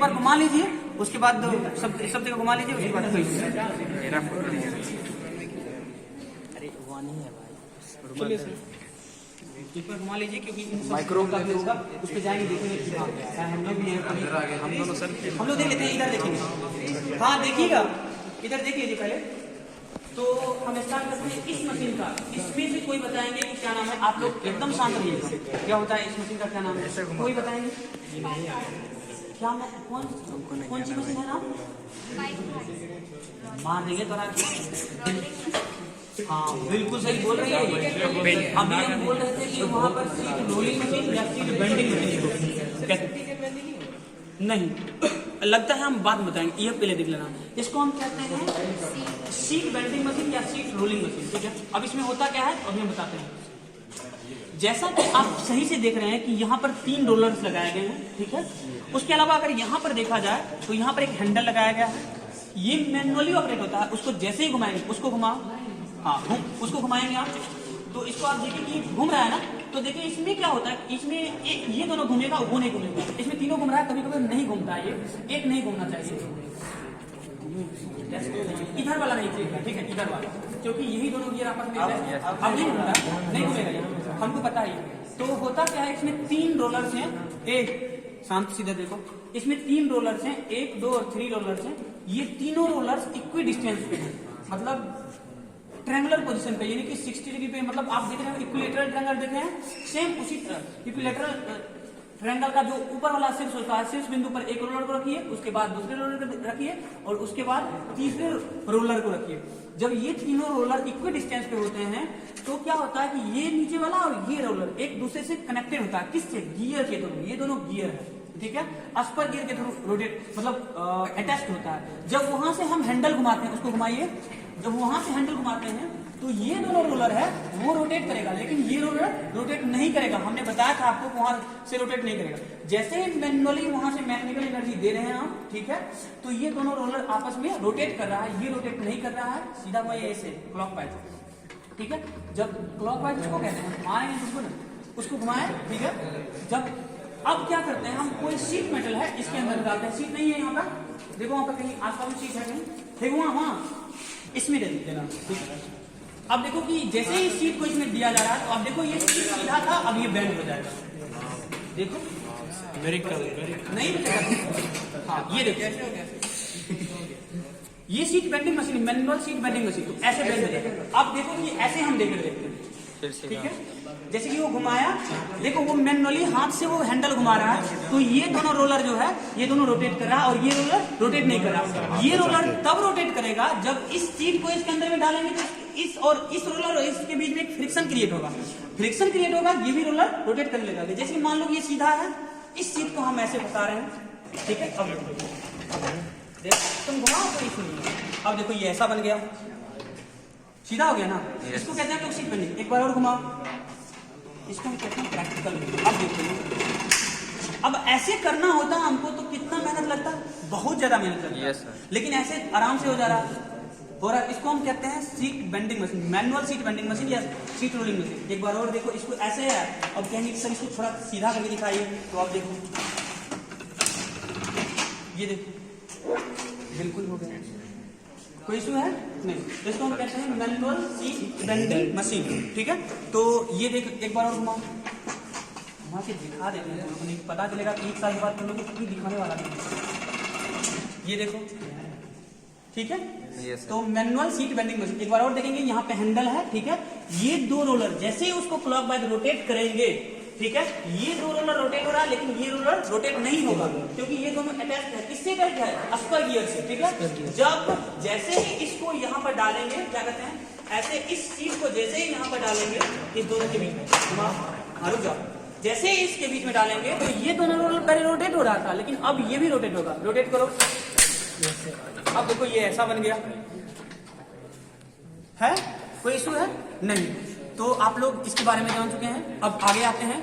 बार घुमा लीजिए, उसके बाद सब जगह घुमा लीजिए, उसके बाद मेरा फोटो नहीं है। अरे वो नहीं है भाई, एक बार घुमा लीजिए क्योंकि माइक्रो का भी होगा, उस पर जाएंगे देखेंगे कि हाँ क्या है। हम लोग भी हैं, हम दोनों सर हम लोग देख लेते हैं, इधर देखेंगे। हाँ देखिएगा, इधर देख लीजिए पहले। तो हम स्टार्ट करते हैं इस मशीन का। इसमें से कोई बताएंगे कि क्या नाम है? आप लोग एकदम शांत रहिएगा। क्या होता है इस मशीन का, क्या नाम है? कोई बताएंगे क्या? मैं कौन सी मशीन है नाम? मान देंगे थोड़ा। हाँ बिल्कुल सही बोल रही है। अभी हम बोल रहे थे कि वहाँ पर सीट रोलिंग मशीन या सीट बेंडिंग मशीन नहीं लगता है, हम बाद में बताएंगे, ये पहले देख लेना। इसको हम कहते हैं सीट बेंडिंग मशीन या सीट रोलिंग मशीन, ठीक है। अब इसमें होता क्या है अभी हम बताते हैं। जैसा कि आप सही से देख रहे हैं कि यहाँ पर 3 रोलर्स लगाए गए हैं, ठीक है। उसके अलावा अगर यहाँ पर देखा जाए तो यहाँ पर एक हैंडल लगाया गया है, ये मैनुअली ऑपरेट होता है। उसको जैसे ही घुमाएंगे, उसको घुमा, हाँ उसको घुमाएंगे आप, तो इसको आप देखिए कि घूम रहा है ना। तो देखिए इसमें क्या होता है, इसमें ये दोनों घूमेगा, वो नहीं घूमेगा। इसमें तीनों घूम रहा है, कभी कभी नहीं घूमता है, ये एक नहीं घूमना चाहिए, इधर वाला नहीं चाहिए, ठीक है, इधर वाला, क्योंकि यही दोनों गियर आपस में अब नहीं घूमता, नहीं घूमेगा, हमको पता है। तो होता क्या है, इसमें 3 रोलर्स हैं, एक शांत सीधा देखो, इसमें 3 रोलर्स हैं, 1, 2 और 3 रोलर्स हैं। ये तीनों रोलर्स इक्वी डिस्टेंस पे हैं, मतलब ट्रायंगुलर पोजीशन पे, यानी कि 60 डिग्री पे। मतलब आप देख रहे हैं इक्विलेटरल ट्रायंगल देख रहे हैं, सेम उसी इक्विलेटरल ट्रायंगल का जो ऊपर वाला शीर्ष होता है, शीर्ष बिंदु पर एक रोलर को रखिए, उसके बाद दूसरे रोलर को रखिए और उसके बाद तीसरे रोलर को रखिए। जब ये तीनों रोलर इक्वी डिस्टेंस पे होते हैं तो क्या होता है कि ये नीचे वाला और ये रोलर एक दूसरे से कनेक्टेड होता है। किससे? गियर के थ्रू। ये दोनों गियर है, ठीक है, अस्पर गियर के थ्रू रोटेट मतलब अटैच्ड होता है। जब वहां से हम हैंडल घुमाते हैं, उसको घुमाइए, जब वहां से हैंडल घुमाते हैं तो ये दोनों रोलर है वो रोटेट करेगा, लेकिन ये रोलर रोटेट नहीं करेगा। हमने बताया था आपको वहां से रोटेट नहीं करेगा। जैसे ही मैनुअली वहां से मैकेनिकल एनर्जी दे रहे हैं हम, ठीक है, तो ये दोनों रोलर आपस में रोटेट कर रहा है, ये रोटेट नहीं कर रहा है, सीधा वही ऐसे क्लॉकवाइज, ठीक है। जब क्लॉकवाइज उसको कहते हैं, मारेंगे उसको घुमाए, ठीक है। जब अब क्या करते हैं हम, कोई शीट मेटल है इसके अंदर डालते हैं, शीट नहीं है यहाँ पर, देखो वहां पर कहीं आसपास में शीट है कहीं, ठीक, वहां इसमें दे देना, ठीक है। अब देखो कि जैसे ही सीट को इसमें दिया जा रहा है, तो अब देखो ये सीट सीधा था, अब ये बेंड हो जाएगा, देखो नहीं मिलेगा। हाँ ये देखो ये seat bending machine, manual seat bending machine, तो ऐसे बेंड हो जाएगा। अब देखो कि ऐसे हम देख रहे हैं, ठीक है, जैसे कि वो घुमाया, देखो वो मैनुअली हाथ से वो हैंडल घुमा रहा है, तो ये दोनों रोलर जो है ये दोनों रोटेट कर रहा है और ये रोलर रोटेट नहीं कर रहा। ये रोलर तब रोटेट करेगा जब इस सीट को इसके अंदर में डालेंगे, तो इस और इस रोलर और इसके बीच में एक फ्रिक्शन क्रिएट होगा, फ्रिक्शन क्रिएट होगा, ये भी रोलर रोटेट करने लगेगा। जैसे कि मान लो ये सीधा है, इस सीट को हम ऐसे बता रहे हैं, ठीक है। अब देखो तुम घुमाओ तो इसमें, अब देखो ये ऐसा बन गया, सीधा हो गया ना, इसको कहते हैं सीट बेंडिंग। एक बार और घुमाओ, इसको हम कहते हैं प्रैक्टिकल। अब देखो, अब ऐसे करना होता हमको तो कितना मेहनत लगता, बहुत ज्यादा मेहनत लगता है, लेकिन ऐसे आराम से हो जा रहा हो रहा। इसको हम कहते हैं seat bending machine, manual seat bending machine या सीट रोलिंग मशीन। एक बार और देखो, इसको ऐसे है, अब कहेंगे सर इसको थोड़ा सीधा करके दिखाइए, तो आप देखो, ये देखो बिल्कुल हो गया, कोई इशू है नहीं। इसको हम कहते हैं मैनुअल सीट बेंडिंग मशीन, ठीक है। तो ये देख, एक बार और घुमाओ, घुमा के दिखा देते हैं, उन्हें पता चलेगा कि एक साल के बाद तुम लोग को कुछ दिखाने वाला नहीं। ये देखो, ठीक है। तो मैनुअल सीट बेंडिंग मशीन, एक बार और देखेंगे, यहाँ पे हैंडल है, ठीक है। ये 2 रोलर जैसे ही उसको क्लॉकवाइज रोटेट करेंगे, ठीक है, ये 2 रोलर रोटेट हो रहा है, लेकिन ये रोलर रोटेट नहीं होगा क्योंकि ये दोनों अटैच है। किससे अटैच है? अस्पर गियर से, ठीक है। जब जैसे ही इसको यहाँ पर डालेंगे, क्या कहते हैं, ऐसे इस सीट को जैसे ही यहाँ पर डालेंगे, इस दोनों के बीच में रुक जाओ, जैसे ही इसके बीच में डालेंगे तो ये दोनों रोलर पहले रोटेट हो रहा था, लेकिन अब ये भी रोटेट होगा। रोटेट करो, अब देखो ये ऐसा बन गया है, कोई इशू है नहीं। तो आप लोग इसके बारे में जान चुके हैं। अब आगे आते हैं